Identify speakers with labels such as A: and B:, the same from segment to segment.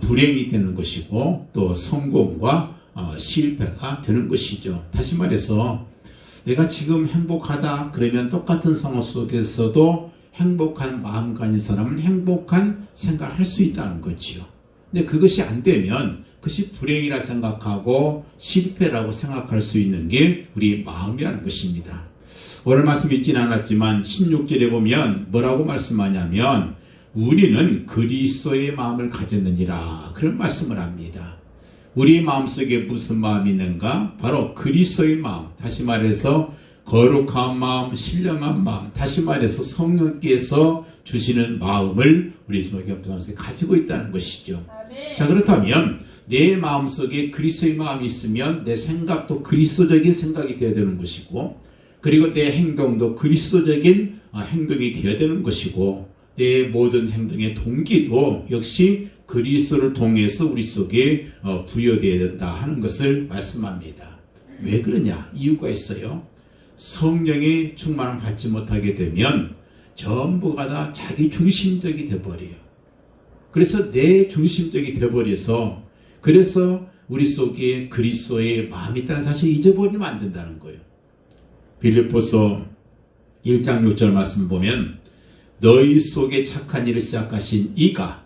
A: 불행이 되는 것이고 또 성공과 실패가 되는 것이죠. 다시 말해서 내가 지금 행복하다 그러면 똑같은 상황 속에서도 행복한 마음 가진 사람은 행복한 생각을 할 수 있다는 거지요. 근데 그것이 안 되면 그것이 불행이라 생각하고 실패라고 생각할 수 있는 게 우리 마음이라는 것입니다. 오늘 말씀 읽지는 않았지만 16절에 보면 뭐라고 말씀하냐면 우리는 그리스도의 마음을 가졌느니라 그런 말씀을 합니다. 우리 마음속에 무슨 마음이 있는가? 바로 그리스도의 마음, 다시 말해서 거룩한 마음, 신령한 마음, 다시 말해서 성령께서 주시는 마음을 우리 마음속에 가지고 있다는 것이죠. 자, 그렇다면 내 마음속에 그리스도의 마음이 있으면 내 생각도 그리스도적인 생각이 되어야 되는 것이고 그리고 내 행동도 그리스도적인 행동이 되어야 되는 것이고 내 모든 행동의 동기도 역시 그리스도를 통해서 우리 속에 부여되어야 된다 하는 것을 말씀합니다. 왜 그러냐? 이유가 있어요. 성령의 충만함을 받지 못하게 되면 전부가 다 자기 중심적이 되어버려요. 그래서 내 중심적이 되어버려서 그래서 우리 속에 그리스도의 마음이 있다는 사실을 잊어버리면 안 된다는 거예요. 빌립보서 1장 6절 말씀 보면 너희 속에 착한 일을 시작하신 이가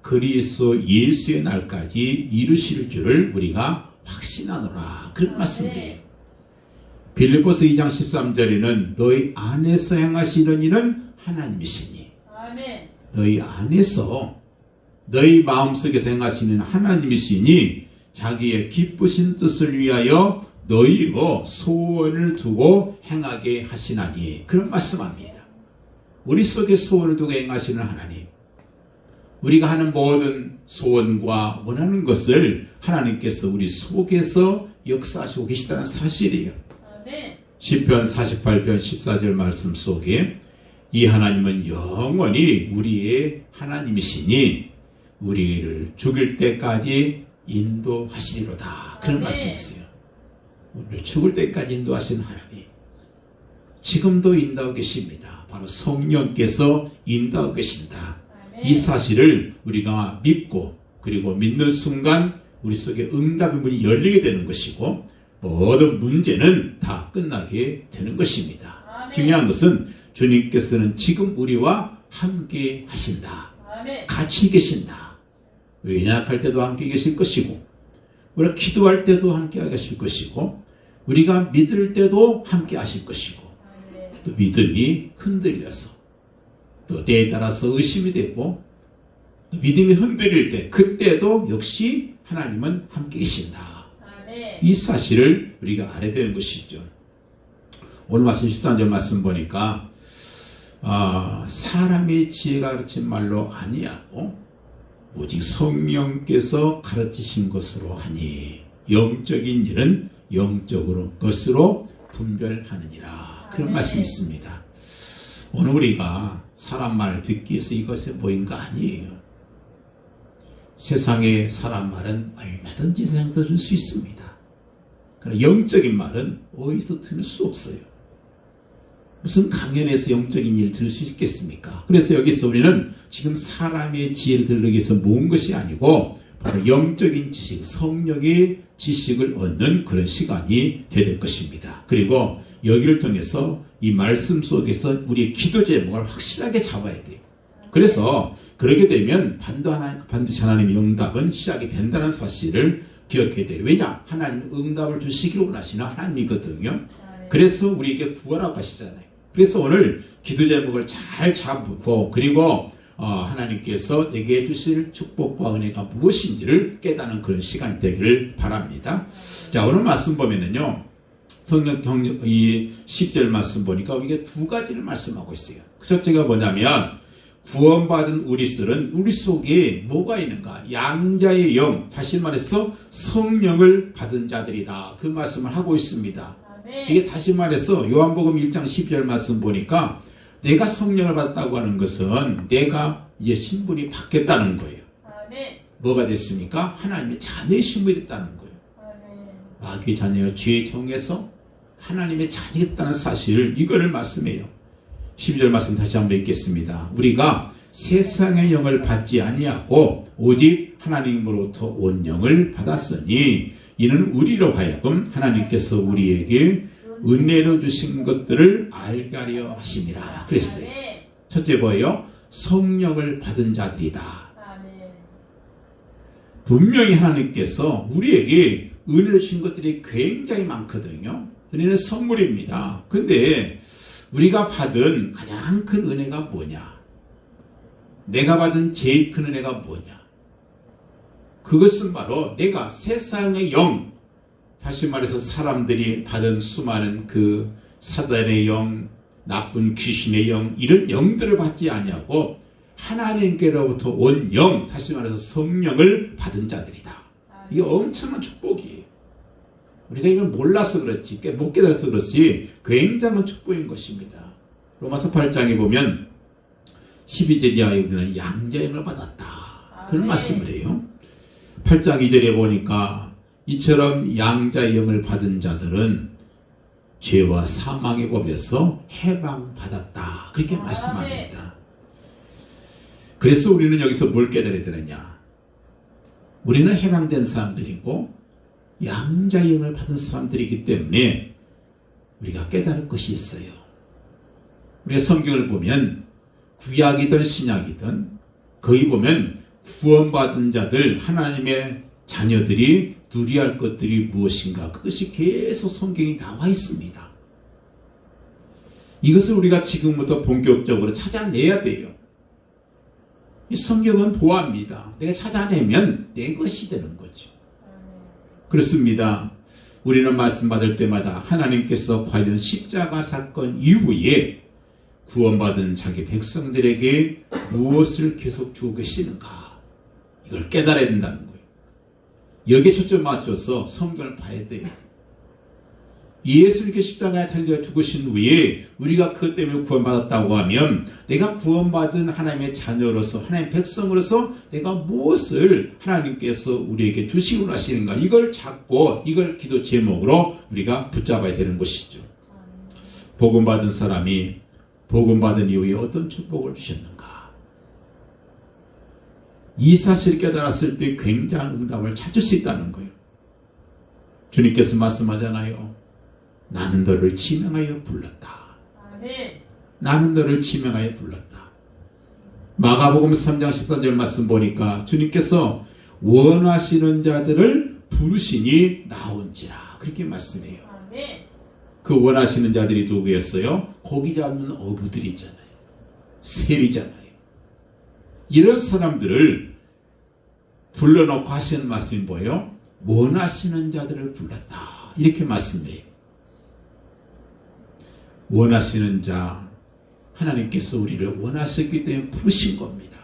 A: 그리스도 예수의 날까지 이루실 줄을 우리가 확신하노라 그런 말씀이에요. 빌립보서 2장 13절에는 너희 안에서 행하시는 이는 하나님이시니 너희 안에서 너희 마음속에서 행하시는 하나님이시니 자기의 기쁘신 뜻을 위하여 너희로 소원을 두고 행하게 하시나니 그런 말씀합니다. 우리 속에 소원을 두고 행하시는 하나님, 우리가 하는 모든 소원과 원하는 것을 하나님께서 우리 속에서 역사하시고 계시다는 사실이에요. 시편 48편 14절 말씀 속에 이 하나님은 영원히 우리의 하나님이시니 우리를 죽일 때까지 인도하시리로다 그런 말씀이 있어요. 우리를 죽을 때까지 인도하시는 하나님, 지금도 인도하고 계십니다. 바로 성령께서 인도하고 계신다. 이 사실을 우리가 믿고 그리고 믿는 순간 우리 속에 응답의 문이 열리게 되는 것이고 모든 문제는 다 끝나게 되는 것입니다. 중요한 것은 주님께서는 지금 우리와 함께 하신다. 같이 계신다. 우리 연약할 때도 함께 계실 것이고 우리가 기도할 때도 함께 하실 것이고 우리가 믿을 때도 함께 하실 것이고 또 믿음이 흔들려서 또 때에 따라서 의심이 되고 또 믿음이 흔들릴 때 그때도 역시 하나님은 함께 계신다. 이 사실을 우리가 알아야 되는 것이죠. 오늘 말씀 13절 말씀 보니까 사람의 지혜가 가르친 말로 아니하고 오직 성령께서 가르치신 것으로 하니 영적인 일은 영적으로 것으로 분별하느니라 그런 말씀이 있습니다. 오늘 우리가 사람 말 듣기 위해서 이것에 모인 거 아니에요. 세상의 사람 말은 얼마든지 세상에서 들을 수 있습니다. 그러나 영적인 말은 어디서 들을 수 없어요. 무슨 강연에서 영적인 일을 들을 수 있겠습니까? 그래서 여기서 우리는 지금 사람의 지혜를 들으기 위해서 모은 것이 아니고 바로 영적인 지식, 성령의 지식을 얻는 그런 시간이 되될 것입니다. 그리고 여기를 통해서 이 말씀 속에서 우리의 기도 제목을 확실하게 잡아야 돼요. 그래서 그렇게 되면 반드시 하나님의 응답은 시작이 된다는 사실을 기억해야 돼요. 왜냐? 하나님은 응답을 주시기를 원하시는 하나님이거든요. 그래서 우리에게 구하라고 하시잖아요. 그래서 오늘 기도 제목을 잘 잡고 그리고 하나님께서 내게 주실 축복과 은혜가 무엇인지를 깨닫는 그런 시간 되기를 바랍니다. 자, 오늘 말씀 보면은요. 성경 이 10절 말씀 보니까 이게 두 가지를 말씀하고 있어요. 첫째가 뭐냐면 구원받은 우리들은 우리 속에 뭐가 있는가? 양자의 영, 다시 말해서 성령을 받은 자들이다. 그 말씀을 하고 있습니다. 이게 다시 말해서 요한복음 1장 12절 말씀 보니까 내가 성령을 받았다고 하는 것은 내가 이제 신분이 바뀌었다는 거예요. 뭐가 됐습니까? 하나님의 자녀의 신분이 됐다는 거예요. 마귀의 자녀가 죄의 정에서 하나님의 자녀가 됐다는 사실, 이거를 말씀해요. 12절 말씀 다시 한번 읽겠습니다. 우리가 세상의 영을 받지 아니하고 오직 하나님으로부터 온 영을 받았으니 이는 우리로 하여금 하나님께서 우리에게 은혜로 주신 것들을 알게 하려 하심이라 그랬어요. 첫째 뭐예요? 성령을 받은 자들이다. 분명히 하나님께서 우리에게 은혜를 주신 것들이 굉장히 많거든요. 은혜는 선물입니다. 근데 우리가 받은 가장 큰 은혜가 뭐냐? 내가 받은 제일 큰 은혜가 뭐냐? 그것은 바로 내가 세상의 영, 다시 말해서 사람들이 받은 수많은 그 사단의 영, 나쁜 귀신의 영, 이런 영들을 받지 아니하고 하나님께로부터 온 영, 다시 말해서 성령을 받은 자들이다. 이게 엄청난 축복이에요. 우리가 이걸 몰라서 그렇지, 못 깨달아서 그렇지 굉장한 축복인 것입니다. 로마서 8장에 보면 12절 이하에 우리는 양자영을 받았다. 그런 말씀을 해요. 8장 2절에 보니까 이처럼 양자의 영을 받은 자들은 죄와 사망의 법에서 해방받았다. 그렇게 말씀합니다. 그래서 우리는 여기서 뭘 깨달아야 되느냐? 우리는 해방된 사람들이고 양자의 영을 받은 사람들이기 때문에 우리가 깨달을 것이 있어요. 우리가 성경을 보면 구약이든 신약이든 거기 보면 구원받은 자들, 하나님의 자녀들이 누려야 할 것들이 무엇인가, 그것이 계속 성경에 나와 있습니다. 이것을 우리가 지금부터 본격적으로 찾아내야 돼요. 이 성경은 보아입니다. 내가 찾아내면 내 것이 되는 거죠. 그렇습니다. 우리는 말씀 받을 때마다 하나님께서 과연 십자가 사건 이후에 구원받은 자기 백성들에게 무엇을 계속 주고 계시는가, 이걸 깨달아야 된다는 거예요. 여기에 초점 맞춰서 성경을 봐야 돼요. 예수님께 십자가에 달려 죽으신 후에 우리가 그것 때문에 구원받았다고 하면 내가 구원받은 하나님의 자녀로서, 하나님의 백성으로서 내가 무엇을 하나님께서 우리에게 주시고 하시는가, 이걸 찾고 이걸 기도 제목으로 우리가 붙잡아야 되는 것이죠. 복음받은 사람이 복음받은 이후에 어떤 축복을 주셨는가, 이 사실을 깨달았을 때 굉장한 응답을 찾을 수 있다는 거예요. 주님께서 말씀하잖아요. 나는 너를 지명하여 불렀다. 나는 너를 지명하여 불렀다. 마가복음 3장 13절 말씀 보니까 주님께서 원하시는 자들을 부르시니 나온지라, 그렇게 말씀해요. 그 원하시는 자들이 누구였어요? 고기 잡는 어부들이잖아요. 세리잖아요. 이런 사람들을 불러놓고 하시는 말씀이 뭐예요? 원하시는 자들을 불렀다. 이렇게 말씀해요. 원하시는 자, 하나님께서 우리를 원하셨기 때문에 부르신 겁니다.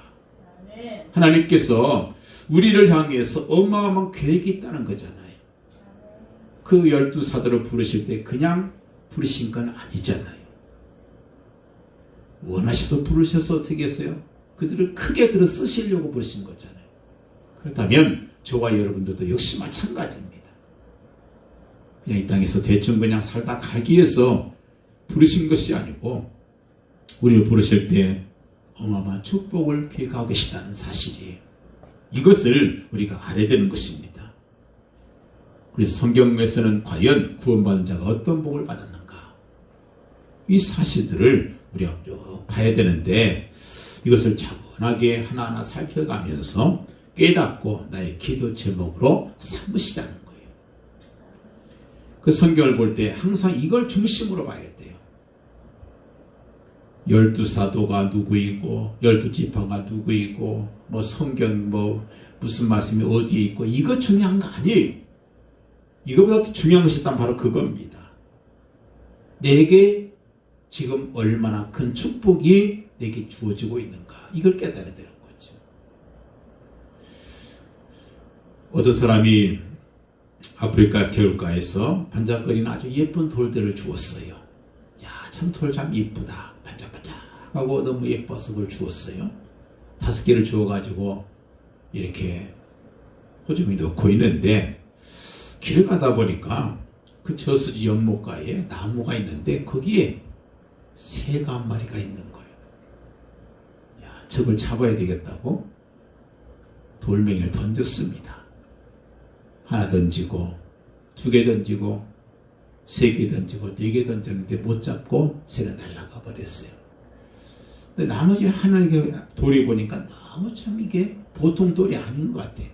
A: 하나님께서 우리를 향해서 어마어마한 계획이 있다는 거잖아요. 그 12사도를 부르실 때 그냥 부르신 건 아니잖아요. 원하셔서 부르셔서 어떻게 했어요? 그들을 크게 들어 쓰시려고 부르신 거잖아요. 그렇다면 저와 여러분들도 역시 마찬가지입니다. 그냥 이 땅에서 대충 그냥 살다 가기 위해서 부르신 것이 아니고 우리를 부르실 때 어마어마한 축복을 계획하고 계시다는 사실이에요. 이것을 우리가 알아야 되는 것입니다. 그래서 성경에서는 과연 구원받은 자가 어떤 복을 받았는가, 이 사실들을 우리가 쭉 봐야 되는데 이것을 차분하게 하나하나 살펴가면서 깨닫고 나의 기도 제목으로 삼으시자는 거예요. 그 성경을 볼 때 항상 이걸 중심으로 봐야 돼요. 12사도가 누구이고 12지파가 누구이고 뭐 성경 뭐 무슨 말씀이 어디에 있고 이거 중요한 거 아니에요. 이거보다 더 중요한 것이 있다면 바로 그겁니다. 내게 지금 얼마나 큰 축복이 내게 주어지고 있는가, 이걸 깨달아야 되는 거죠. 어떤 사람이 아프리카 개울가에서 반짝거리는 아주 예쁜 돌들을 주었어요. 야, 참 돌 참 예쁘다. 반짝반짝하고 너무 예뻐서 그걸 주었어요. 5개를 주어가지고 이렇게 호주머니 넣고 있는데 길을 가다 보니까 그 저수지 연못가에 나무가 있는데 거기에 새가 한 마리가 있는 거예요. 야, 적을 잡아야 되겠다고 돌멩이를 던졌습니다. 하나 던지고 2개 던지고 3개 던지고 4개 던졌는데 못 잡고 새가 날아가 버렸어요. 근데 나머지 하나 돌이 보니까 너무 참 이게 보통 돌이 아닌 것 같아요.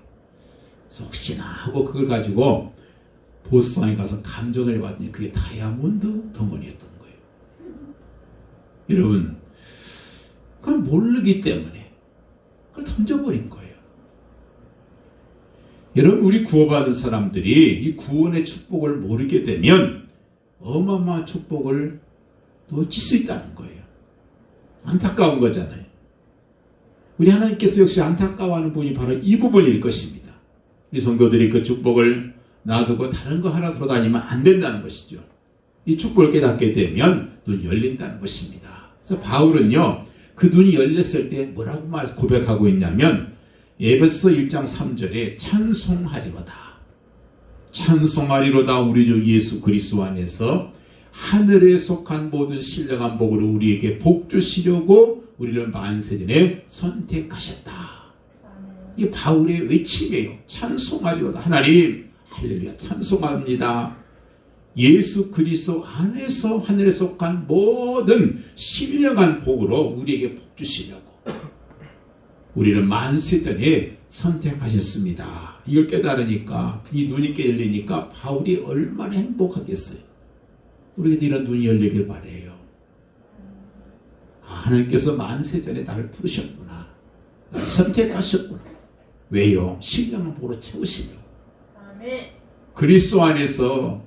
A: 그래서 혹시나 하고 그걸 가지고 보스상에 가서 감정을 해봤더니 그게 다이아몬드 덩어리였던 거예요. 여러분, 그걸 모르기 때문에 그걸 던져버린 거예요. 여러분, 우리 구원받은 사람들이 이 구원의 축복을 모르게 되면 어마어마한 축복을 놓칠 수 있다는 거예요. 안타까운 거잖아요. 우리 하나님께서 역시 안타까워하는 부분이 바로 이 부분일 것입니다. 우리 성도들이 그 축복을 놔두고 다른 거 하나 돌아다니면 안 된다는 것이죠. 이 축복을 깨닫게 되면 눈이 열린다는 것입니다. 그래서 바울은요, 그 눈이 열렸을 때 뭐라고 고백하고 있냐면 에베소 1장 3절에 찬송하리로다. 찬송하리로다. 우리 주 예수 그리스도 안에서 하늘에 속한 모든 신령한 복으로 우리에게 복 주시려고 우리를 만세전에 선택하셨다. 이게 바울의 외침이에요. 찬송하리로다. 하나님 할렐루야 찬송합니다. 예수 그리스도 안에서 하늘에 속한 모든 신령한 복으로 우리에게 복 주시려고 우리를 만세전에 선택하셨습니다. 이걸 깨달으니까 이 눈이 열리니까 바울이 얼마나 행복하겠어요. 우리에게 이런 눈이 열리길 바라요. 하나님께서 만세전에 나를 부르셨구나. 나를 선택하셨구나. 왜요? 신령한 복으로 채우시려고. 그리스도 안에서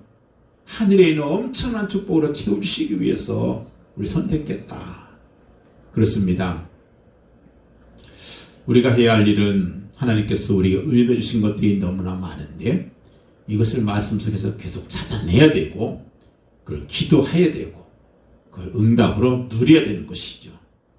A: 하늘에 있는 엄청난 축복으로 채워주시기 위해서 우리 선택했다. 그렇습니다. 우리가 해야 할 일은 하나님께서 우리에게 의뢰해 주신 것들이 너무나 많은데 이것을 말씀 속에서 계속 찾아내야 되고 그걸 기도해야 되고 그걸 응답으로 누려야 되는 것이죠.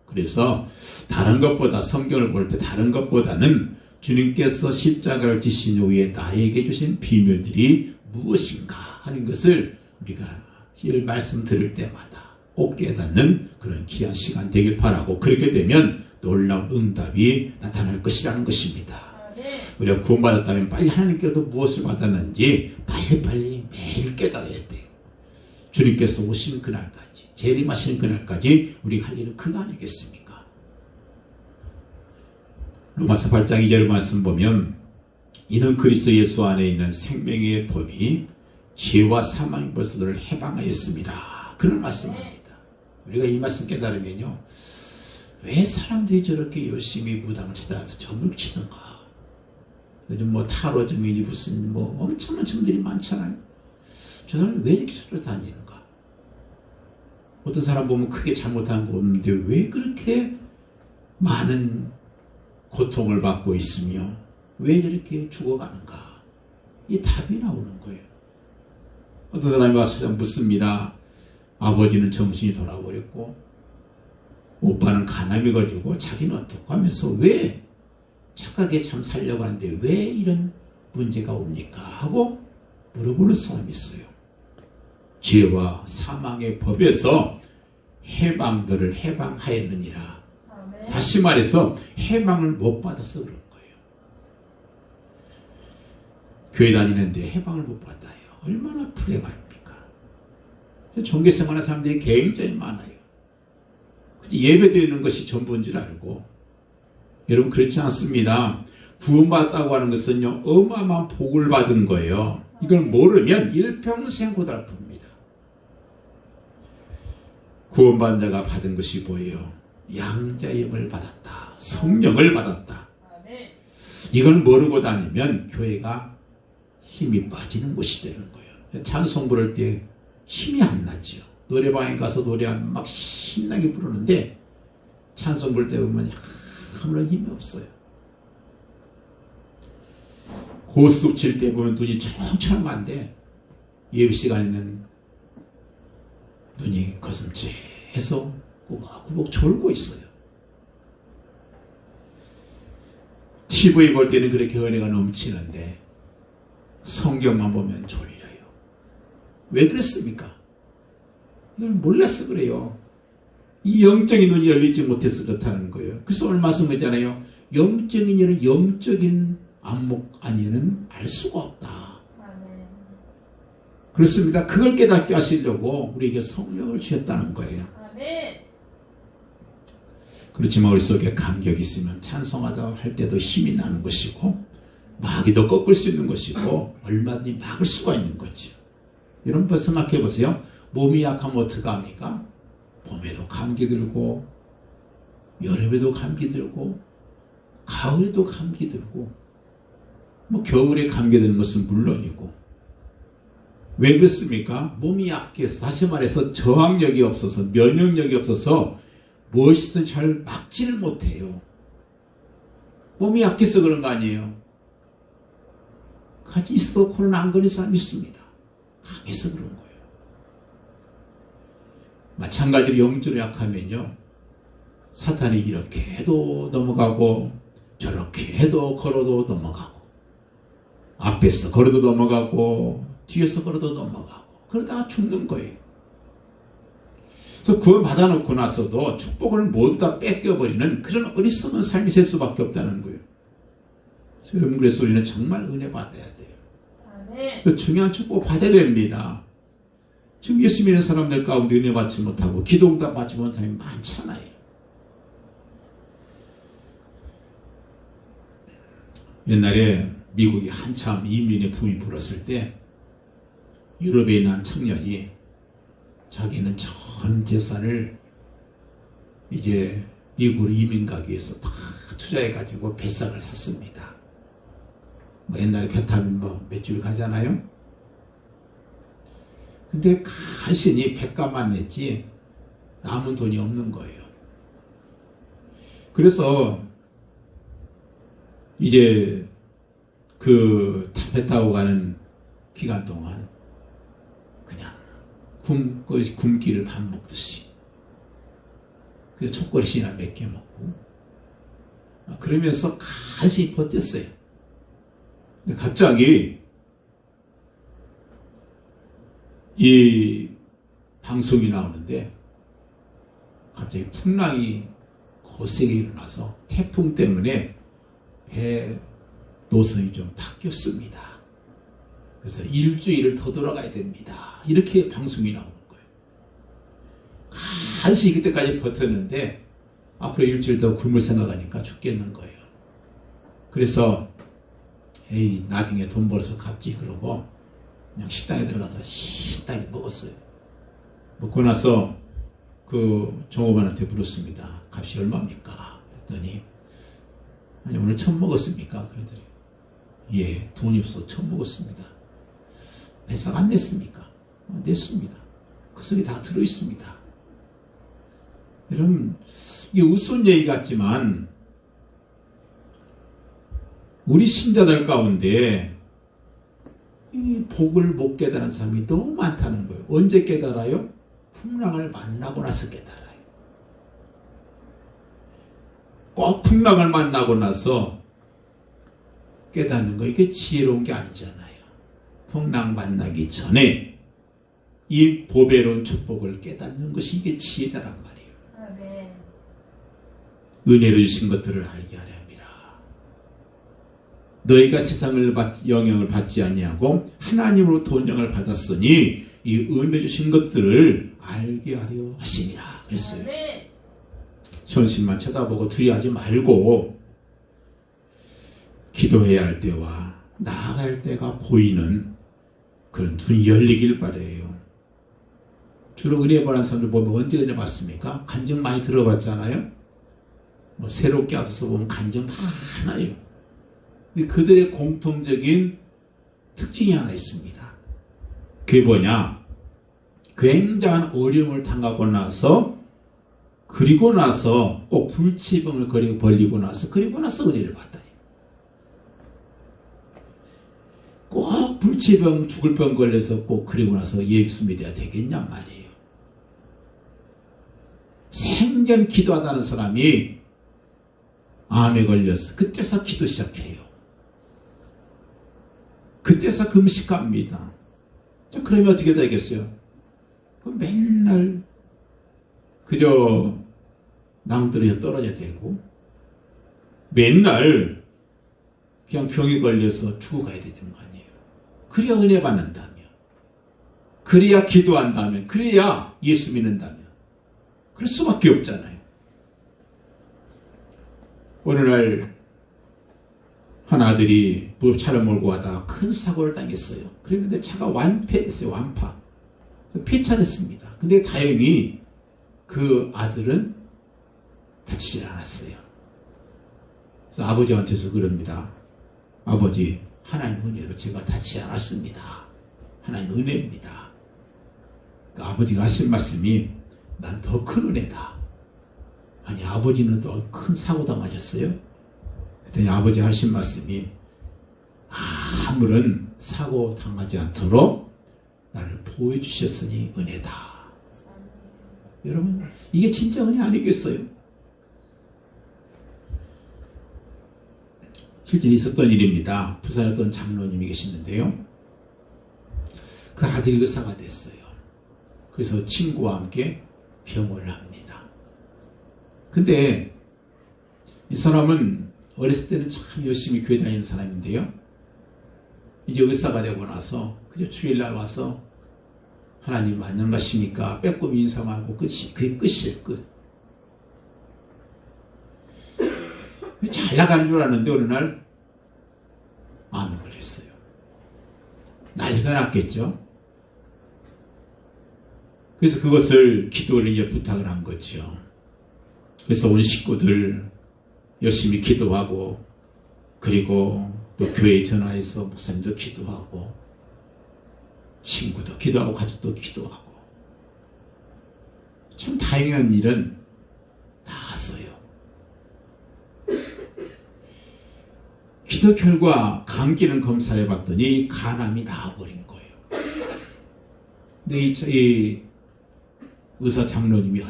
A: 그래서 다른 것보다 성경을 볼 때 다른 것보다는 주님께서 십자가를 지신 후에 나에게 주신 비밀들이 무엇인가 하는 것을 우리가 이 말씀 들을 때마다 꼭 깨닫는 그런 귀한 시간 되길 바라고 그렇게 되면 놀라운 응답이 나타날 것이라는 것입니다. 우리가 구원받았다면 빨리 하나님께로도 무엇을 받았는지 빨리빨리 매일 깨달아야 돼요. 주님께서 오시는 그날까지 재림하시는 그날까지 우리가 할 일은 그거 아니겠습니까? 로마서 8장 2절 말씀 보면 이는 그리스도 예수 안에 있는 생명의 법이 죄와 사망의 벌써들을 해방하였습니다. 그런 말씀합니다. 우리가 이 말씀 깨달으면요, 왜 사람들이 저렇게 열심히 무당을 찾아와서 점을 치는가? 요즘 타로 점이니 무슨 엄청난 점들이 많잖아요. 저 사람이 왜 이렇게 찾아다니는가? 어떤 사람 보면 크게 잘못한 거 없는데 왜 그렇게 많은 고통을 받고 있으며 왜 저렇게 죽어가는가? 이 답이 나오는 거예요. 어떤 사람이 와서 묻습니다. 아버지는 정신이 돌아버렸고 오빠는 간암이 걸리고 자기는 어떡 하면서 왜 착하게 참 살려고 하는데 왜 이런 문제가 옵니까? 하고 물어보는 사람이 있어요. 죄와 사망의 법에서 해방들을 해방하였느니라. 다시 말해서 해방을 못 받아서 그런 거예요. 교회 다니는데 해방을 못 받아요. 얼마나 불행합니까? 종교생활하는 사람들이 굉장히 많아요. 예배 드리는 것이 전부인 줄 알고. 여러분 그렇지 않습니다. 구원받았다고 하는 것은요 어마어마한 복을 받은 거예요. 이걸 모르면 일평생 고달픕니다. 구원받은 자가 받은 것이 뭐예요? 양자의 영을 받았다. 성령을 받았다. 이걸 모르고 다니면 교회가 힘이 빠지는 곳이 되는 거예요. 찬송 부를 때 힘이 안 나죠. 노래방에 가서 노래하면 막 신나게 부르는데 찬송 부를 때 보면 아무런 힘이 없어요. 고스톱 칠 때 보면 눈이 청청한데 예배 시간에는 눈이 거슴지해서 꾸벅꾸벅 졸고 있어요. TV 볼 때는 그렇게 은혜가 넘치는데 성경만 보면 졸려요. 왜 그랬습니까? 이걸 몰라서 그래요. 이 영적인 눈이 열리지 못해서 그렇다는 거예요. 그래서 오늘 말씀했잖아요. 영적인 일은 영적인 안목 아니면 알 수가 없다. 그렇습니다. 그걸 깨닫게 하시려고 우리에게 성령을 주셨다는 거예요. 그렇지만 우리 속에 감격이 있으면 찬송하다 할 때도 힘이 나는 것이고 마귀도 꺾을 수 있는 것이고 얼마든지 막을 수가 있는 거죠. 여러분 생각해 보세요. 몸이 약하면 어떻게 합니까? 봄에도 감기 들고 여름에도 감기 들고 가을에도 감기 들고 뭐 겨울에 감기 드는 것은 물론이고 왜 그렇습니까? 몸이 약해서 다시 말해서 저항력이 없어서 면역력이 없어서 무엇이든 잘 막지를 못해요. 몸이 약해서 그런 거 아니에요. 같이 있어도 코로나 안 걸린 사람이 있습니다. 강해서 그런 거예요. 마찬가지로 영적으로 약하면요. 사탄이 이렇게 해도 넘어가고 저렇게 해도 걸어도 넘어가고 앞에서 걸어도 넘어가고 뒤에서 걸어도 넘어가고 그러다가 죽는 거예요. 그래서 구원 받아놓고 나서도 축복을 모두 다 뺏겨버리는 그런 어리석은 삶이 될 수밖에 없다는 거예요. 여러분 그래서 우리는 정말 은혜 받아야 돼요. 중요한 축복 받아야 됩니다. 지금 예수 믿는 사람들 가운데 은혜 받지 못하고 기도응답 받지 못한 사람이 많잖아요. 옛날에 미국이 한참 이민의 붐이 불었을 때 유럽에 있는 한 청년이 자기는 전 재산을 이제 미국으로 이민 가기 위해서 다 투자해가지고 뱃삭을 샀습니다. 뭐 옛날에 배 타면 뭐 몇 줄 가잖아요. 근데 간신히 배값만 냈지 남은 돈이 없는 거예요. 그래서 이제 그 배 타고 가는 기간 동안 그냥 굶기를 밥 먹듯이 그 초콜릿이나 몇 개 먹고 그러면서 간신히 버텼어요. 근데 갑자기 이 방송이 나오는데 갑자기 풍랑이 거세게 일어나서 태풍 때문에 배 노선이 좀 바뀌었습니다. 그래서 일주일을 더 돌아가야 됩니다. 이렇게 방송이 나오는 거예요. 간신히 그때까지 버텼는데 앞으로 일주일 더 굶을 생각하니까 죽겠는 거예요. 그래서 에이 나중에 돈 벌어서 갚지 그러고 그냥 식당에 들어가서 식당에 먹었어요. 먹고 나서 그 종업원한테 물었습니다. 값이 얼마입니까? 그랬더니 아니 오늘 처음 먹었습니까? 그러더니 예 돈이 없어 처음 먹었습니다. 배상 안 냈습니까? 냈습니다. 그 속에 다 들어있습니다. 여러분 이게 우스운 얘기 같지만 우리 신자들 가운데 이 복을 못 깨달은 사람이 너무 많다는 거예요. 언제 깨달아요? 풍랑을 만나고 나서 깨달아요. 꼭 풍랑을 만나고 나서 깨닫는 거 이게 지혜로운 게 아니잖아요. 풍랑 만나기 전에 이 보배로운 축복을 깨닫는 것이 이게 지혜다란 말이에요. 네. 은혜를 주신 것들을 알게 하려 합니다. 너희가 세상을 영향을 받지 아니하고 하나님으로부터 영향을 받았으니 이 은혜 주신 것들을 알게 하려 하시니라 그랬어요. 네. 현실만 쳐다보고 두려워하지 말고 기도해야 할 때와 나아갈 할 때가 보이는 그런 눈이 열리길 바라요. 주로 은혜 받은 사람들 보면 언제 은혜 받습니까? 간증 많이 들어봤잖아요. 뭐 새롭게 와서 보면 간증 많아요. 근데 그들의 공통적인 특징이 하나 있습니다. 그게 뭐냐? 굉장한 어려움을 당하고 나서 그리고 나서 꼭 불치병을 걸리고 나서 그리고 나서 은혜를 받아요. 꼭 불치병 죽을 병 걸려서 꼭 그리고 나서 예수 믿어야 되겠냐 말이에요. 생전 기도하다는 사람이 암에 걸려서 그때서 기도 시작해요. 그때서 금식합니다. 그러면 어떻게 되겠어요? 맨날 그저 낭떠러지에서 떨어져야 되고 맨날 그냥 병에 걸려서 죽어가야 되는 거 아니에요. 그래야 은혜 받는다면, 그래야 기도한다면, 그래야 예수 믿는다면 그럴 수밖에 없잖아요. 어느 날 한 아들이 차를 몰고 가다가 큰 사고를 당했어요. 그런데 차가 완패했어요. 완파. 폐차됐습니다. 근데 다행히 그 아들은 다치지 않았어요. 그래서 아버지한테서 그럽니다. 아버지, 하나님 은혜로 제가 다치지 않았습니다. 하나님 은혜입니다. 그 아버지가 하신 말씀이 난 더 큰 은혜다. 아니, 아버지는 더 큰 사고 당하셨어요? 그랬더니 아버지 하신 말씀이 아무런 사고 당하지 않도록 나를 보호해 주셨으니 은혜다. 여러분, 이게 진짜 은혜 아니겠어요? 실제 있었던 일입니다. 부산에 어떤 장로님이 계시는데요. 그 아들이 의사가 됐어요. 그래서 친구와 함께 병원을 합니다. 근데 이 사람은 어렸을 때는 참 열심히 교회 다니는 사람인데요. 이제 의사가 되고 나서 그저 주일날 와서 하나님 안녕하십니까? 빼꼼히 인사만 하고 끝이, 그게 끝이에요. 끝. 잘 나가는 줄 알았는데 어느 날 암에 걸렸어요. 난리가 났겠죠. 그래서 그것을 기도를 이제 부탁을 한 거죠. 그래서 온 식구들 열심히 기도하고, 그리고 또 교회에 전화해서 목사님도 기도하고, 친구도 기도하고, 가족도 기도하고, 참 다행한 일은 나았어요. 기도 결과 감기는 검사를 해봤더니 간암이 나아버린 거예요. 근데 이 의사 장로님이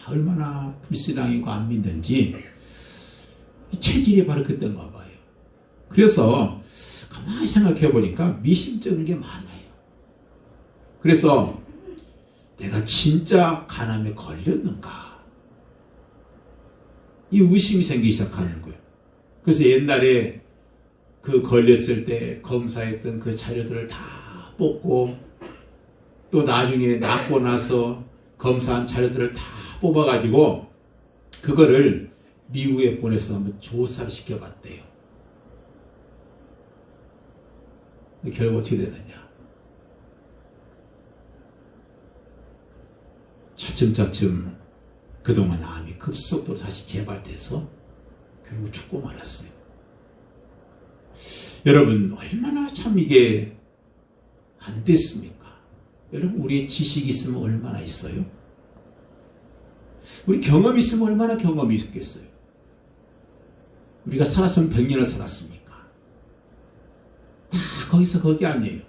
A: 얼마나 불신앙이고 안 믿는지 체질이 바로 그때인가 봐요. 그래서 가만히 생각해 보니까 미심쩍은 게 많아요. 그래서 내가 진짜 간암에 걸렸는가? 이 의심이 생기기 시작하는 거예요. 그래서 옛날에 그 걸렸을 때 검사했던 그 자료들을 다 뽑고, 또 나중에 낫고 나서 검사한 자료들을 다 뽑아가지고 그거를 미국에 보내서 한번 조사를 시켜봤대요. 근데 결국 어떻게 되느냐? 차츰차츰 그동안 암이 급속도로 다시 재발돼서 결국 죽고 말았어요. 여러분, 얼마나 참 이게 안 됐습니까? 여러분, 우리의 지식이 있으면 얼마나 있어요? 우리 경험이 있으면 얼마나 경험이 있겠어요? 우리가 살았으면 100년을 살았습니까? 다 거기서 거기 아니에요.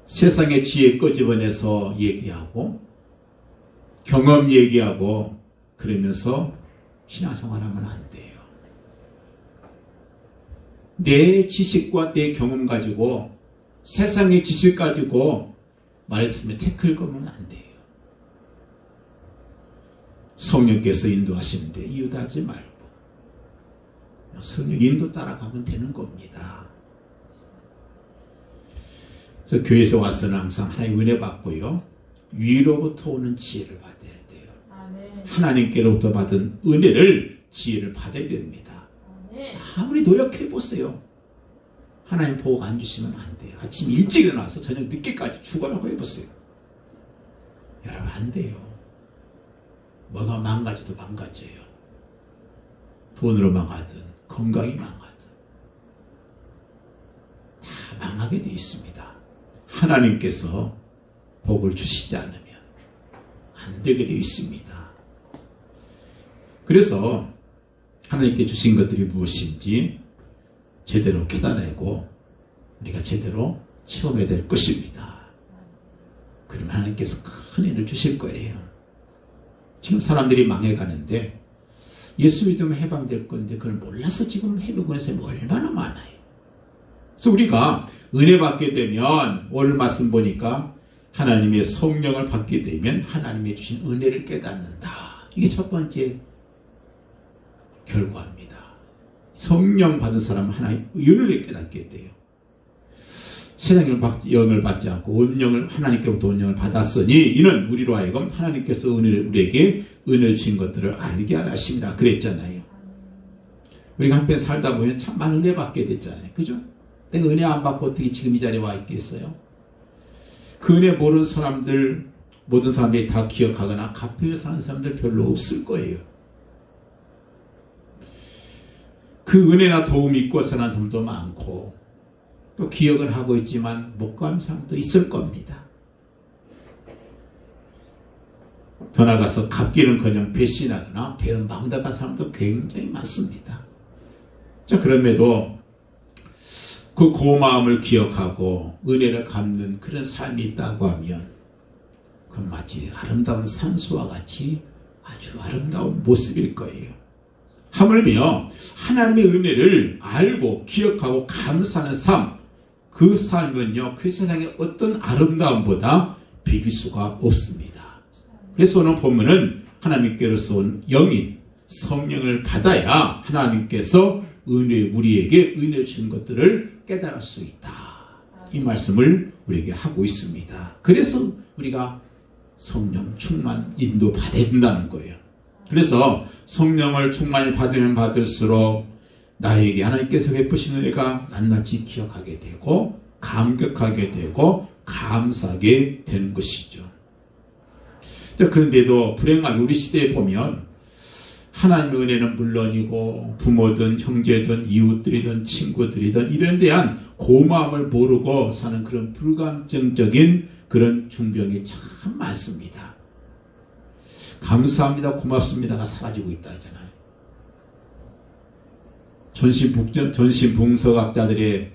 A: 세상의 지혜 꺼집어내서 얘기하고, 경험 얘기하고, 그러면서 신앙생활하면 안 돼요. 내 지식과 내 경험 가지고, 세상의 지식 가지고 말씀에 태클 거면 안 돼요. 성령께서 인도하시는데 이유하지 말고 성령 인도 따라가면 되는 겁니다. 그래서 교회에서 와서는 항상 하나님 은혜 받고요, 위로부터 오는 지혜를 받아야 돼요. 아멘. 하나님께로부터 받은 은혜를, 지혜를 받아야 됩니다. 아멘. 아무리 노력해 보세요. 하나님 보호가 안 주시면 안 돼요. 아침 일찍 일어나서 저녁 늦게까지 죽어라고 해보세요. 여러분, 안 돼요. 뭐가 망가져도 망가져요. 돈으로 망하든 건강이 망하든 다 망하게 돼 있습니다. 하나님께서 복을 주시지 않으면 안 되게 되어 있습니다. 그래서 하나님께 주신 것들이 무엇인지 제대로 깨달아내고 우리가 제대로 체험해야 될 것입니다. 그러면 하나님께서 큰 은혜를 주실 거예요. 지금 사람들이 망해가는데 예수 믿으면 해방될 건데 그걸 몰라서 지금 해방되는 사람이 얼마나 많아요. 그래서 우리가 은혜 받게 되면 오늘 말씀 보니까 하나님의 성령을 받게 되면 하나님이 주신 은혜를 깨닫는다. 이게 첫 번째 결과입니다. 성령 받은 사람은 하나님의 은혜를 깨닫게 돼요. 세상의 영을 받지 않고 온영을 하나님께로부터 온영을 받았으니 이는 우리로 하여금 하나님께서 우리에게 은혜 주신 것들을 알게 하라 하십니다. 그랬잖아요. 우리가 한편 살다 보면 참 많은 은혜 받게 됐잖아요. 그죠? 내가 은혜 안 받고 어떻게 지금 이 자리에 와 있겠어요? 그 은혜 모르는 사람들, 모든 사람들이 다 기억하거나 갚여 사는 사람들 별로 없을 거예요. 그 은혜나 도움 잊고 사는 사람도 많고 또 기억을 하고 있지만 못 가는 사람도 있을 겁니다. 더 나아가서 갚기는커녕 배신하거나 배은망덕한 사람도 굉장히 많습니다. 자, 그럼에도 그 고마움을 기억하고 은혜를 갚는 그런 삶이 있다고 하면 그건 마치 아름다운 산수와 같이 아주 아름다운 모습일 거예요. 하물며 하나님의 은혜를 알고 기억하고 감사하는 삶, 그 삶은요, 그 세상의 어떤 아름다움보다 비길 수가 없습니다. 그래서 오늘 보면은 하나님께로서 온 영인 성령을 받아야 하나님께서 우리에게 은혜 주신 것들을 깨달을 수 있다. 이 말씀을 우리에게 하고 있습니다. 그래서 우리가 성령 충만 인도 받아야 된다는 거예요. 그래서 성령을 충만히 받으면 받을수록 나에게 하나님께서 베푸신 은혜가 낱낱이 기억하게 되고 감격하게 되고 감사하게 되는 것이죠. 그런데도 불행하게 우리 시대에 보면 하나님의 은혜는 물론이고 부모든 형제든 이웃들이든 친구들이든 이런 대한 고마움을 모르고 사는 그런 불감정적인 그런 중병이 참 많습니다. 감사합니다, 고맙습니다가 사라지고 있다 하잖아요. 전신분석학자들의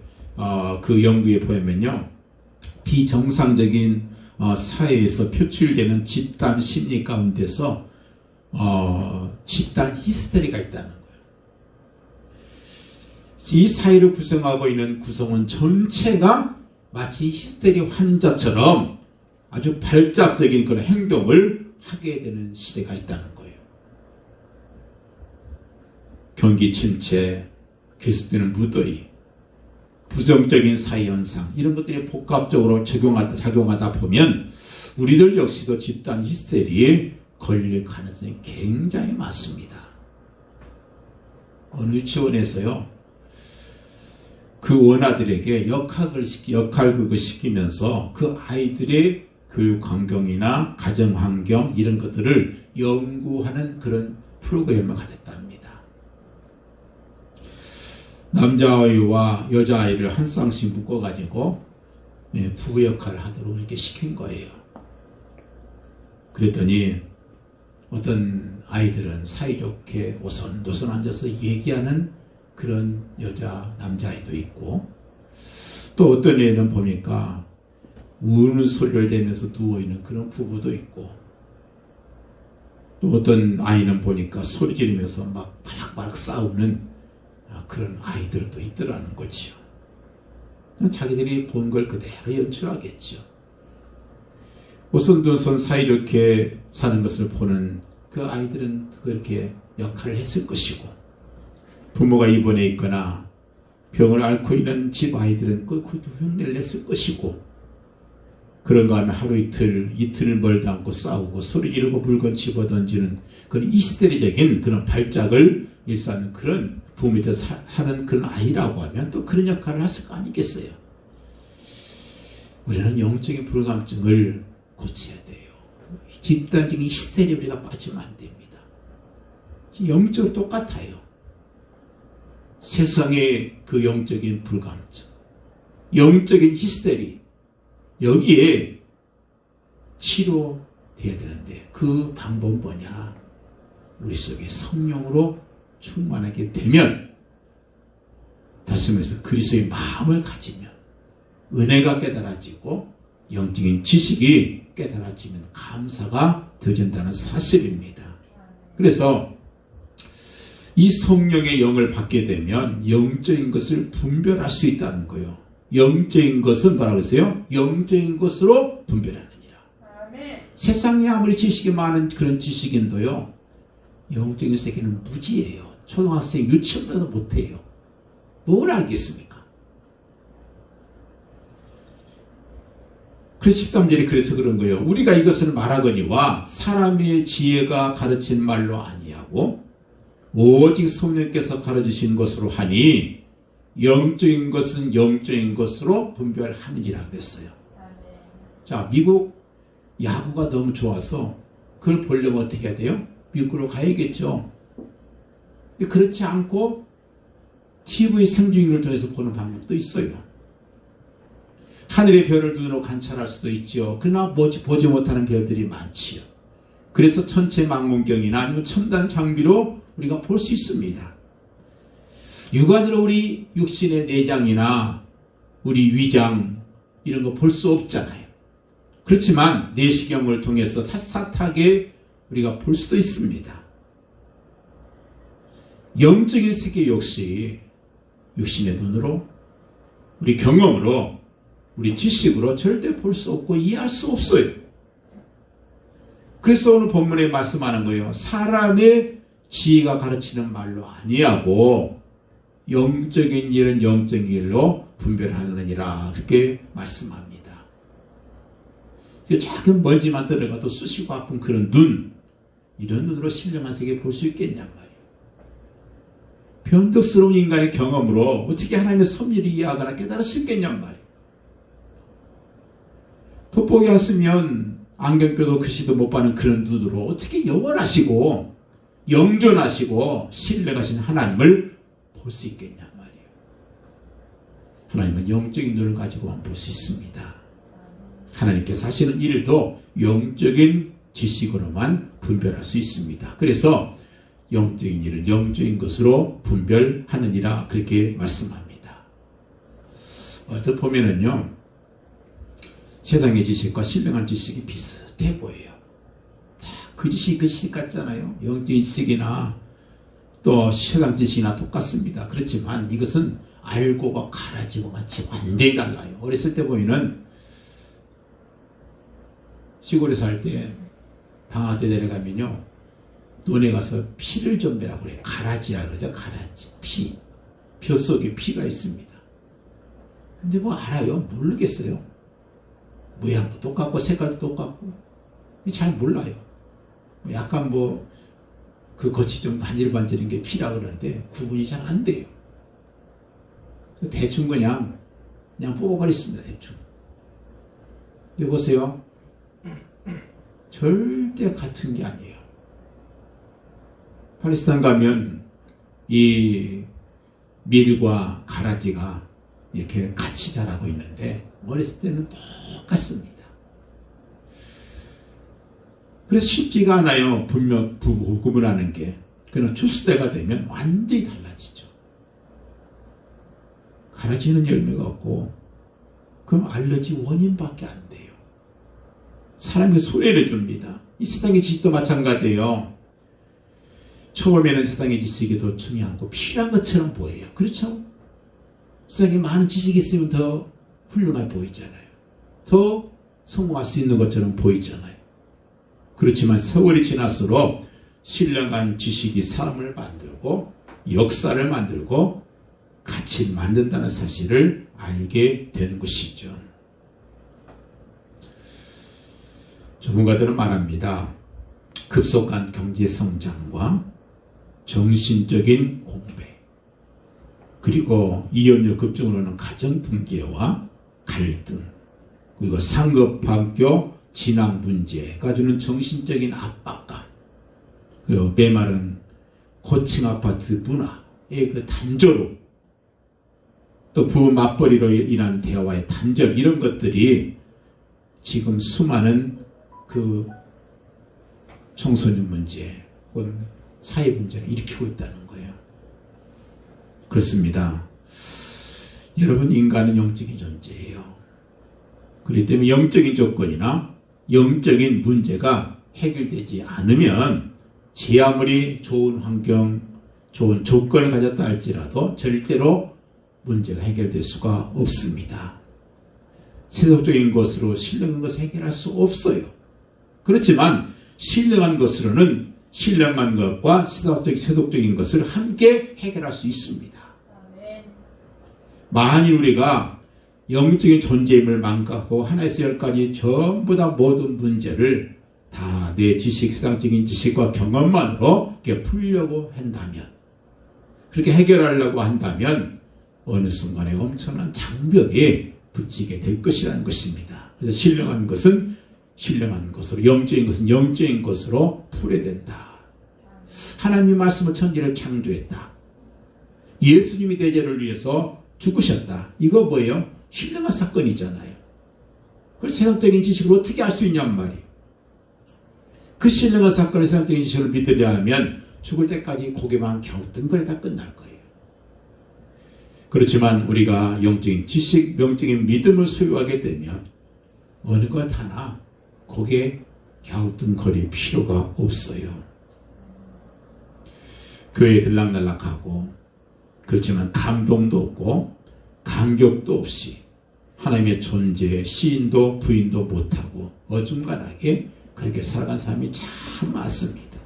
A: 그 연구에 보면요, 비정상적인 사회에서 표출되는 집단 심리 가운데서 집단 히스테리가 있다는 거예요. 이 사회를 구성하고 있는 구성원 전체가 마치 히스테리 환자처럼 아주 발작적인 그런 행동을 하게 되는 시대가 있다는 거예요. 경기 침체, 계속되는 무더위, 부정적인 사회 현상, 이런 것들이 복합적으로 작용하다 보면 우리들 역시도 집단 히스테리에 걸릴 가능성이 굉장히 많습니다. 어느 지원에서요, 그 원아들에게 역할극을 시키면서 그 아이들의 교육 환경이나 가정 환경 이런 것들을 연구하는 그런 프로그램을 가졌다 합니다. 남자아이와 여자아이를 한 쌍씩 묶어가지고 부부 역할을 하도록 이렇게 시킨 거예요. 그랬더니 어떤 아이들은 사이좋게 노선 앉아서 얘기하는 그런 남자아이도 있고, 또 어떤 애는 보니까 우는 소리를 내면서 누워있는 그런 부부도 있고, 또 어떤 아이는 보니까 소리 지르면서 막 바락바락 싸우는 그런 아이들도 있더라는 거죠. 자기들이 본 걸 그대로 연출하겠죠. 오손도손 사이좋게 사는 것을 보는 그 아이들은 그렇게 역할을 했을 것이고, 부모가 입원해 있거나 병을 앓고 있는 집 아이들은 그 흉내를 냈을 것이고, 그런가 하면 하루 이틀을 멀다 않고 싸우고 소리 지르고 물건 집어던지는 그런 히스테리적인 그런 발작을 일삼는 그런 부모 밑에 하는 그런 아이라고 하면 또 그런 역할을 했을 거 아니겠어요. 우리는 영적인 불감증을 고쳐야 돼요. 집단적인 히스테리 우리가 빠지면 안 됩니다. 영적으로 똑같아요. 세상의 그 영적인 불감증, 영적인 히스테리, 여기에 치료돼야 되는데 그 방법은 뭐냐? 우리 속에 성령으로 충만하게 되면, 다시 말해서 그리스도의 마음을 가지면 은혜가 깨달아지고 영적인 지식이 깨달아지면 감사가 되어진다는 사실입니다. 그래서 이 성령의 영을 받게 되면 영적인 것을 분별할 수 있다는 거예요. 영적인 것은 뭐라고 했어요? 영적인 것으로 분별하느니라. 세상에 아무리 지식이 많은 그런 지식인도요, 영적인 세계는 무지예요. 초등학생 유치원도 못해요. 뭘 알겠습니까? 그래서 13절에 그래서 그런 거예요. 우리가 이것을 말하거니와 사람의 지혜가 가르친 말로 아니하고 오직 성령께서 가르치신 것으로 하니 영적인 것은 영적인 것으로 분별하느니라 그랬어요. 자, 미국 야구가 너무 좋아서 그걸 보려면 어떻게 해야 돼요? 미국으로 가야겠죠. 그렇지 않고 TV 생중계를 통해서 보는 방법도 있어요. 하늘의 별을 눈으로 관찰할 수도 있죠. 그러나 보지 못하는 별들이 많지요. 그래서 천체 망원경이나 아니면 첨단 장비로 우리가 볼 수 있습니다. 육안으로 우리 육신의 내장이나 우리 위장 이런 거 볼 수 없잖아요. 그렇지만 내시경을 통해서 샅샅하게 우리가 볼 수도 있습니다. 영적인 세계 역시 육신의 눈으로, 우리 경험으로, 우리 지식으로 절대 볼 수 없고 이해할 수 없어요. 그래서 오늘 본문에 말씀하는 거예요. 사람의 지혜가 가르치는 말로 아니하고 영적인 일은 영적인 일로 분별하느니라 그렇게 말씀합니다. 작은 먼지만 들어가도 쑤시고 아픈 그런 눈, 이런 눈으로 신령한 세계 볼 수 있겠냔 말이에요. 변덕스러운 인간의 경험으로 어떻게 하나님의 섭리를 이해하거나 깨달을 수 있겠냔 말이에요. 돋보기 안 쓰면 안경 껴도 글씨도 못 봐는 그런 눈으로 어떻게 영원하시고 영존하시고 신뢰하신 하나님을 볼 수 있겠냔 말이에요. 하나님은 영적인 눈을 가지고만 볼 수 있습니다. 하나님께서 하시는 일도 영적인 지식으로만 분별할 수 있습니다. 그래서 영적인 일은 영적인 것으로 분별하느니라 그렇게 말씀합니다. 어떻게 보면은요, 세상의 지식과 신령한 지식이 비슷해 보여요. 다 그 지식이 그 지식 같잖아요. 영적인 지식이나 또 세상 지식이나 똑같습니다. 그렇지만 이것은 알고가 가라지고 마치 완전히 달라요. 어렸을 때 보면은 시골에 살 때 방학때 내려가면요, 논에 가서 피를 좀 매라고 그래요. 가라지라 그러죠. 가라지. 피. 벼속에 피가 있습니다. 근데 뭐 알아요? 모르겠어요. 모양도 똑같고 색깔도 똑같고 잘 몰라요. 약간 그 겉이 좀 반질반질인 게 피라 그러는데 구분이 잘 안 돼요. 대충 그냥 뽑아버렸습니다. 대충. 근데 보세요. 절대 같은 게 아니에요. 팔레스타인 가면 이 밀과 가라지가 이렇게 같이 자라고 있는데 어렸을 때는 똑같습니다. 그래서 쉽지가 않아요. 분명 구분하는 게. 그러나 추수 때가 되면 완전히 달라지죠. 가라지는 열매가 없고 그럼 알러지 원인밖에 안 돼요. 사람에게 소외를 줍니다. 이 세상의 지식도 마찬가지예요. 처음에는 세상의 지식이 더 중요하고 필요한 것처럼 보여요. 그렇죠? 세상에 많은 지식이 있으면 더 훌륭해 보이잖아요. 더 성공할 수 있는 것처럼 보이잖아요. 그렇지만 세월이 지날수록 신령한 지식이 사람을 만들고 역사를 만들고 가치를 만든다는 사실을 알게 되는 것이죠. 전문가들은 말합니다. 급속한 경제 성장과 정신적인 공배, 그리고 이혼율 급증으로는 가정 붕괴와 갈등, 그리고 상급학교 진학 문제가 주는 정신적인 압박감, 그리고 메마른 고층 아파트 문화의 그 단조로움, 또 부부 맞벌이로 인한 대화의 단절, 이런 것들이 지금 수많은 그 청소년 문제, 혹은 사회 문제를 일으키고 있다는 거예요. 그렇습니다. 여러분, 인간은 영적인 존재예요. 그렇기 때문에 영적인 조건이나 영적인 문제가 해결되지 않으면 제 아무리 좋은 환경, 좋은 조건을 가졌다 할지라도 절대로 문제가 해결될 수가 없습니다. 세속적인 것으로 신령한 것을 해결할 수 없어요. 그렇지만 신령한 것으로는 신령한 것과 세속적인 것을 함께 해결할 수 있습니다. 만일 우리가 영적인 존재임을 망각하고 하나에서 열까지 전부 다 모든 문제를 다 내 지식, 세상적인 지식과 경험만으로 이렇게 풀려고 한다면, 그렇게 해결하려고 한다면 어느 순간에 엄청난 장벽에 붙이게 될 것이라는 것입니다. 그래서 신령한 것은 신령한 것으로, 영적인 것은 영적인 것으로 풀어야 된다. 하나님의 말씀으로 천지를 창조했다. 예수님이 대제를 위해서 죽으셨다. 이거 뭐예요? 신령한 사건이잖아요. 그걸 세상적인 지식으로 어떻게 알 수 있냔 말이에요. 그 신령한 사건을 세상적인 지식으로 믿으려 하면 죽을 때까지 고개만 갸우뚱거리다 끝날 거예요. 그렇지만 우리가 영적인 지식, 영적인 믿음을 소유하게 되면 어느 것 하나 고개 갸우뚱거릴 필요가 없어요. 교회에 들락날락하고, 그렇지만 감동도 없고 감격도 없이 하나님의 존재에 시인도 부인도 못하고 어중간하게 그렇게 살아간 사람이 참 많습니다.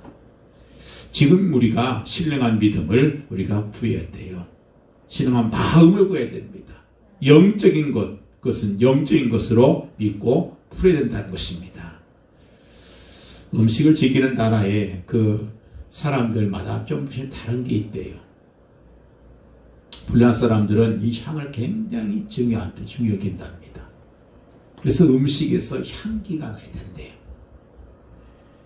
A: 지금 우리가 신령한 믿음을 우리가 구해야 돼요. 신령한 마음을 구해야 됩니다. 영적인 것, 그것은 영적인 것으로 믿고 풀어야 된다는 것입니다. 음식을 즐기는 나라에 그 사람들마다 좀씩 다른 게 있대요. 불란 사람들은 이 향을 굉장히 중요하게 여긴답니다. 그래서 음식에서 향기가 나야 된대요.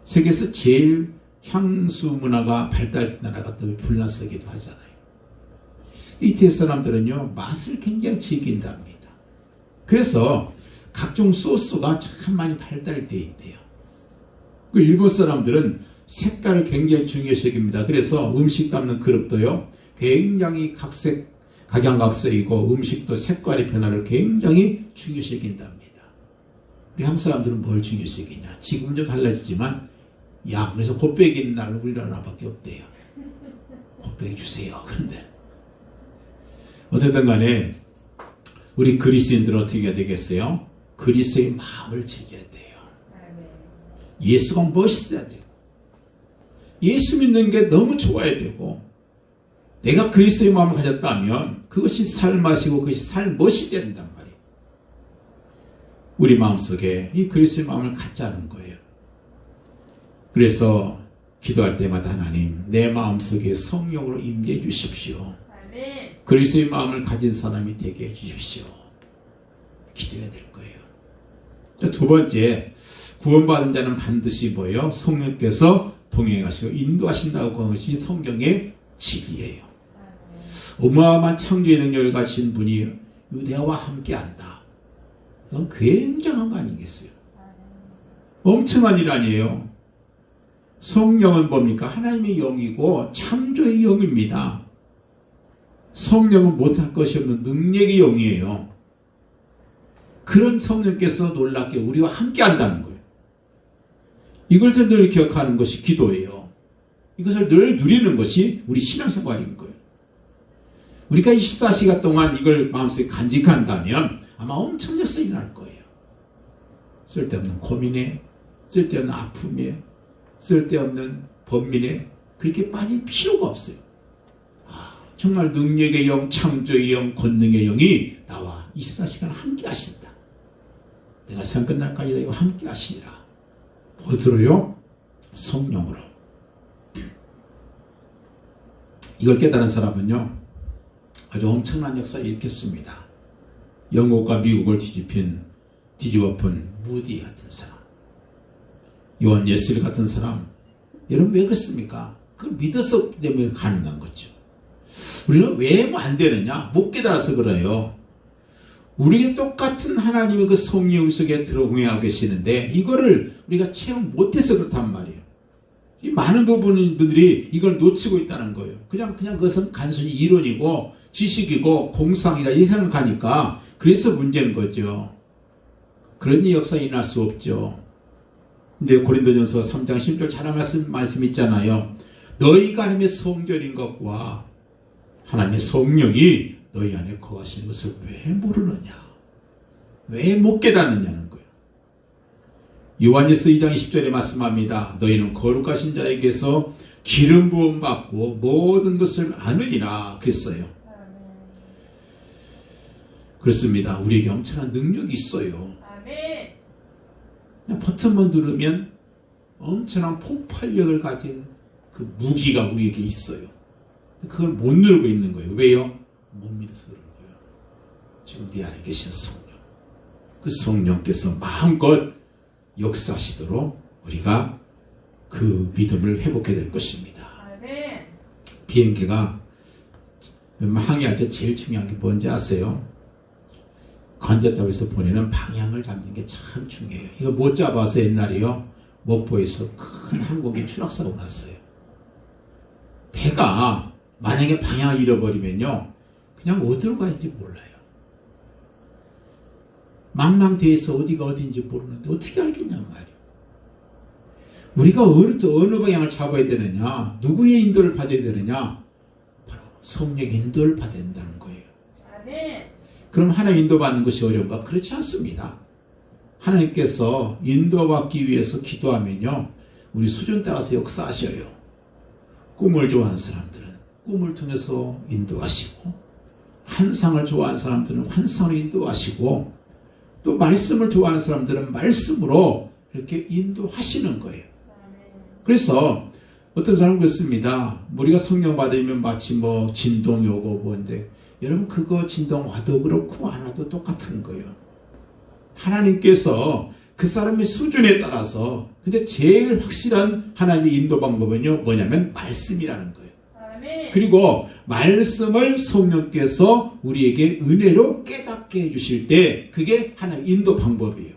A: 세계에서 제일 향수 문화가 발달된 나라가 또 불란서기도 하잖아요. 이태리 사람들은요, 맛을 굉장히 즐긴답니다. 그래서 각종 소스가 참 많이 발달되어 있대요. 그 일본 사람들은 색깔을 굉장히 중요시 여깁니다. 그래서 음식 담는 그릇도요, 굉장히 각양각색이고 음식도 색깔의 변화를 굉장히 중요시 여긴답니다. 우리 한국 사람들은 뭘 중요시 여기냐? 지금은 좀 달라지지만 그래서 곱빼기 있는 나라는 우리나라밖에 없대요. 곱빼기 주세요. 그런데 어쨌든 간에 우리 그리스인들은 어떻게 해야 되겠어요? 그리스의 마음을 즐겨야 돼요. 예수가 멋있어야 돼요. 예수 믿는 게 너무 좋아야 되고, 내가 그리스도의 마음을 가졌다면 그것이 살맛이고 그것이 살멋이 된단 말이에요. 우리 마음속에 이 그리스도의 마음을 갖자는 거예요. 그래서 기도할 때마다 하나님, 내 마음속에 성령으로 임재해 주십시오. 그리스도의 마음을 가진 사람이 되게 해주십시오. 기도해야 될 거예요. 두 번째, 구원받은 자는 반드시 뭐예요? 성령께서 동행하시고 인도하신다고 하는 것이 성경의 진리예요. 어마어마한 창조의 능력을 가진 분이 유대와 함께한다. 그건 굉장한 거 아니겠어요? 엄청난 일 아니에요. 성령은 뭡니까? 하나님의 영이고 창조의 영입니다. 성령은 못할 것이 없는 능력의 영이에요. 그런 성령께서 놀랍게 우리와 함께한다는 거예요. 이것을 늘 기억하는 것이 기도예요. 이것을 늘 누리는 것이 우리 신앙생활인 거예요. 우리가 24시간 동안 이걸 마음속에 간직한다면 아마 엄청 역사가 날 거예요. 쓸데없는 고민에, 쓸데없는 아픔에, 쓸데없는 번민에 그렇게 빠질 필요가 없어요. 정말 능력의 영, 창조의 영, 권능의 영이 나와 24시간 함께 하신다. 내가 세상 끝날까지 너희와 함께 하시리라. 무엇으로요? 성령으로. 이걸 깨달은 사람은요, 아주 엄청난 역사를 일으켰습니다. 영국과 미국을 뒤집어푼 무디 같은 사람, 요한 예슬 같은 사람. 여러분 왜 그렇습니까? 그걸 믿어서 때문에 가능한 거죠. 우리는 왜 안 되느냐? 못 깨달아서 그래요. 우리에게 똑같은 하나님의 그 성령 속에 들어공행하고 계시는데 이거를 우리가 체험 못해서 그렇단 말이에요. 이 많은 부분들이 이걸 놓치고 있다는 거예요. 그냥 그것은 단순히 이론이고 지식이고 공상이다 이 생각하니까 그래서 문제인 거죠. 그런 역사가 일어날 수 없죠. 근데 고린도전서 3장 10절 잘한 말씀 있잖아요. 너희가 하나님의 성전인 것과 하나님의 성령이 너희 안에 거하시는 것을 왜 모르느냐? 왜 못 깨닫느냐는 거예요. 요한일서 2장 20절에 말씀합니다. 너희는 거룩하신 자에게서 기름 부음 받고 모든 것을 아느니라 그랬어요. 그렇습니다. 우리에게 엄청난 능력이 있어요. 그냥 버튼만 누르면 엄청난 폭발력을 가진 그 무기가 우리에게 있어요. 그걸 못 누르고 있는 거예요. 왜요? 못 믿어서 그런 거예요. 지금 네 안에 계신 성령, 그 성령께서 마음껏 역사하시도록 우리가 그 믿음을 회복해야 될 것입니다. 비행기가 항해할 때 제일 중요한 게 뭔지 아세요? 관제탑에서 보내는 방향을 잡는 게 참 중요해요. 이거 못 잡아서 옛날에요. 목포에서 큰 항공기 추락사고 났어요. 배가 만약에 방향을 잃어버리면요. 그냥 어디로 가는지 몰라요. 망망대해서 어디가 어딘지 모르는데 어떻게 알겠냔 말이에요. 우리가 어느 방향을 잡아야 되느냐, 누구의 인도를 받아야 되느냐, 바로 성령의 인도를 받아야 된다는 거예요. 그럼 하나님 인도받는 것이 어려운가? 그렇지 않습니다. 하나님께서 인도받기 위해서 기도하면요, 우리 수준 따라서 역사하셔요. 꿈을 좋아하는 사람들은 꿈을 통해서 인도하시고, 환상을 좋아하는 사람들은 환상을 인도하시고, 또 말씀을 좋아하는 사람들은 말씀으로 이렇게 인도하시는 거예요. 그래서 어떤 사람은 그렇습니다. 우리가 성령 받으면 마치 뭐 진동이 오고 뭔데, 여러분 그거 진동 와도 그렇고 안 와도 똑같은 거예요. 하나님께서 그 사람의 수준에 따라서, 근데 제일 확실한 하나님의 인도 방법은요, 뭐냐면 말씀이라는 거예요. 그리고 말씀을 성령께서 우리에게 은혜로 깨닫게 해주실 때 그게 하나님의 인도 방법이에요.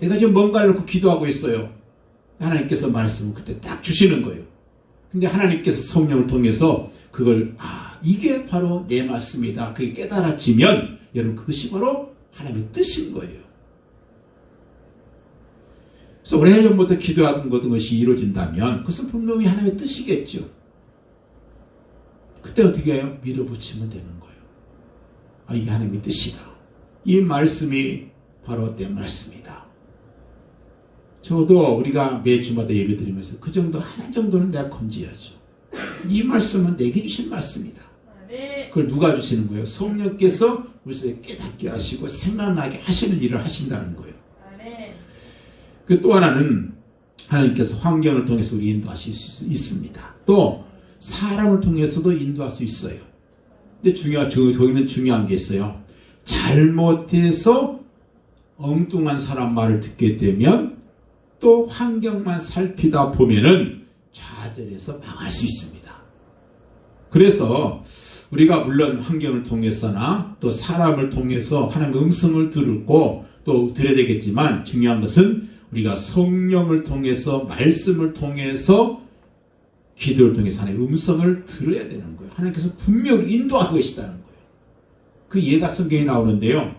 A: 내가 지금 뭔가를 놓고 기도하고 있어요. 하나님께서 말씀을 그때 딱 주시는 거예요. 근데 하나님께서 성령을 통해서 그걸 이게 바로 내 말씀이다. 그게 깨달아지면 여러분 그것이 바로 하나님의 뜻인 거예요. 그래서 오래전부터 기도하던 것이 이루어진다면 그것은 분명히 하나님의 뜻이겠죠. 그때 어떻게 해요? 밀어붙이면 되는 거예요. 이게 하나님의 뜻이다. 이 말씀이 바로 내 말씀이다. 저도 우리가 매주마다 예배 드리면서 그 정도, 하나 정도는 내가 건지야죠. 이 말씀은 내게 주신 말씀이다. 그걸 누가 주시는 거예요? 성령께서 우리 속에 깨닫게 하시고 생각나게 하시는 일을 하신다는 거예요. 그 또 하나는 하나님께서 환경을 통해서 우리 인도하실 수 있습니다. 또 사람을 통해서도 인도할 수 있어요. 근데 저기는 중요한 게 있어요. 잘못해서 엉뚱한 사람 말을 듣게 되면 또 환경만 살피다 보면은 좌절해서 망할 수 있습니다. 그래서 우리가 물론 환경을 통해서나 또 사람을 통해서 하나님의 음성을 듣고 또 들어야 되겠지만 중요한 것은 우리가 성령을 통해서 말씀을 통해서 기도를 통해서 하나님의 음성을 들어야 되는 거예요. 하나님께서 분명히 인도하고 계시다는 거예요. 그 예가 성경에 나오는데요.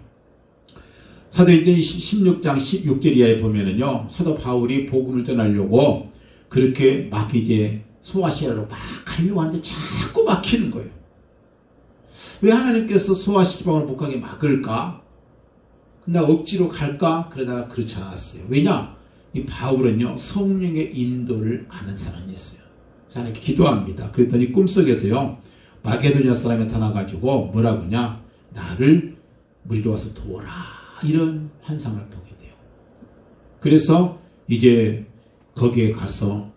A: 사도행전 16장 16절 이하에 보면은요, 사도 바울이 복음을 전하려고 그렇게 막 이제 소아시아로 막 가려고 하는데 자꾸 막히는 거예요. 왜 하나님께서 소아시아 지방을 못 가게 막을까? 근데 억지로 갈까? 그러다가 그렇지 않았어요. 왜냐? 이 바울은요, 성령의 인도를 아는 사람이었어요. 그래서 하나님께 기도합니다. 그랬더니 꿈속에서요, 마게도냐 사람이 나타나가지고 뭐라고 하냐? 나를 우리로 와서 도와라. 이런 환상을 보게 돼요. 그래서 이제 거기에 가서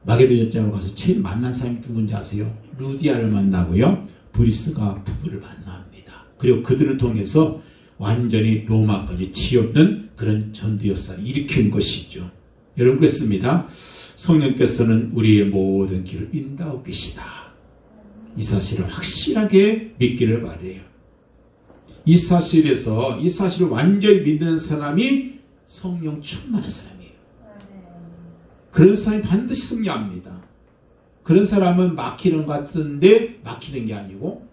A: 마게도냐 지방으로 가서 제일 만난 사람이 누군지 아세요? 루디아를 만나고요, 브리스가 부부를 만납니다. 그리고 그들을 통해서 완전히 로마까지 치없는 그런 전도 역사를 일으킨 것이죠. 여러분 그랬습니다. 성령께서는 우리의 모든 길을 인도하고 계시다. 이 사실을 확실하게 믿기를 바라요. 이 사실에서 이 사실을 완전히 믿는 사람이 성령 충만한 사람이에요. 그런 사람이 반드시 승리합니다. 그런 사람은 막히는 것 같은데 막히는 게 아니고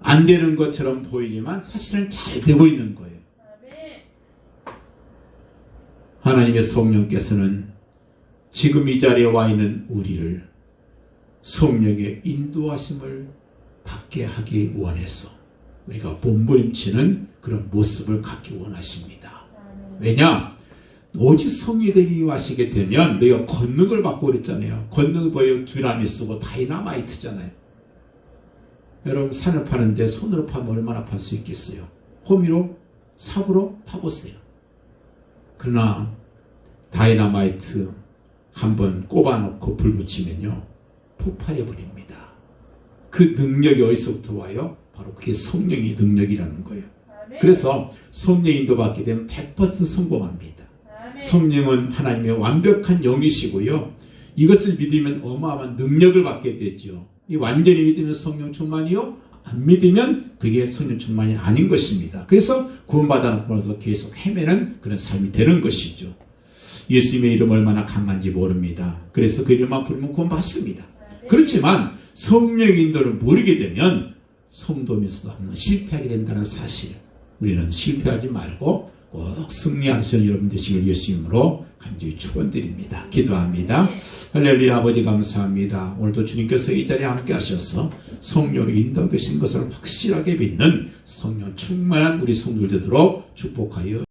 A: 안 되는 것처럼 보이지만 사실은 잘 되고 있는 거예요. 하나님의 성령께서는 지금 이 자리에 와 있는 우리를 성령의 인도하심을 받게 하기 원해서 우리가 몸부림치는 그런 모습을 갖기 원하십니다. 왜냐? 오직 성이 되기 하시게 되면 너희가 권능을 받고 그랬잖아요. 권능이 뭐예요? 듀나미스고 다이나마이트잖아요. 여러분 산을 파는데 손으로 파면 얼마나 팔 수 있겠어요? 호미로, 삽으로 파보세요. 그러나 다이나마이트 한번 꼽아놓고 불 붙이면요 폭발해버립니다. 그 능력이 어디서부터 와요? 바로 그게 성령의 능력이라는 거예요. 그래서 성령 인도받게 되면 100% 성공합니다. 성령은 하나님의 완벽한 영이시고요. 이것을 믿으면 어마어마한 능력을 받게 되죠. 이 완전히 믿으면 성령 충만이요. 안 믿으면 그게 성령 충만이 아닌 것입니다. 그래서 구원받아 놓고서 계속 헤매는 그런 삶이 되는 것이죠. 예수님의 이름 얼마나 강한지 모릅니다. 그래서 그 이름만 부르면 구원받습니다. 그렇지만 성령 인도를 모르게 되면 성도면서도 한번 실패하게 된다는 사실. 우리는 실패하지 말고 꼭 승리하시는 여러분 되시길 예수님으로 간절히 축원드립니다. 기도합니다. 할렐루야. 아버지 감사합니다. 오늘도 주님께서 이 자리에 함께 하셔서 성령의 인도하신 것을 확실하게 믿는 성령 충만한 우리 성도들 되도록 축복하여